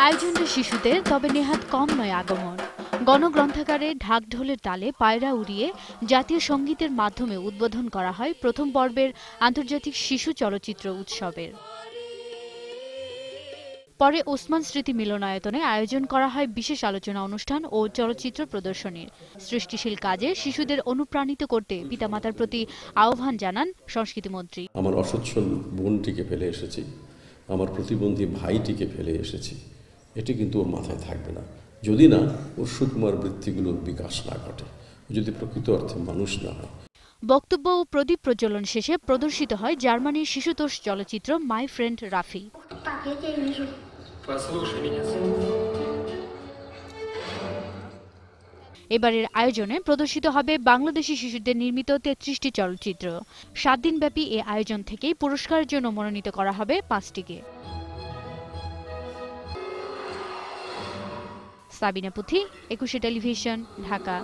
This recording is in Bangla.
আয়োজনটা শিশুদের, তবে নেহাত কম নয় আগমন। গণগ্রন্থাগারে ঢাকঢোলের তালে পায়রা উড়িয়ে জাতীয় সঙ্গীতের মাধ্যমে উদ্বোধন করা হয় প্রথম পর্বের আন্তর্জাতিক শিশু চলচ্চিত্র উৎসবের। পরে ওসমান স্মৃতি মিলনায়তনে আয়োজন করা হয় বিশেষ আলোচনা অনুষ্ঠান ও চলচ্চিত্র প্রদর্শনীর। সৃষ্টিশীল কাজে শিশুদের অনুপ্রাণিত করতে পিতামাতার প্রতি আহ্বান জানান সংস্কৃতিমন্ত্রী। আমার অসচ্ছল বোনটিকে ফেলে এসেছি, আমার প্রতিবন্ধী ভাইটিকে ফেলে এসেছি, এটি কিন্তু ওর মাথায় থাকবে না যদি না ওর সুকুমার বৃত্তিগুলোর বিকাশ না ঘটে, যদি প্রকৃত অর্থে মানুষ না হয়। বক্তব্য ও প্রদীপ প্রজ্বলন শেষে প্রদর্শিত হয় জার্মানির শিশুতোষ চলচ্চিত্র মাই ফ্রেন্ড রাফি। এবারের আয়োজনে প্রদর্শিত হবে বাংলাদেশি শিশুদের নির্মিত ৩৩টি চলচ্চিত্র। ৭ দিনব্যাপী এ আয়োজন থেকেই পুরস্কারের জন্য মনোনীত করা হবে ৫টিকে। সাবিনা পুথি, ২১ টেলিভিশন, ঢাকা।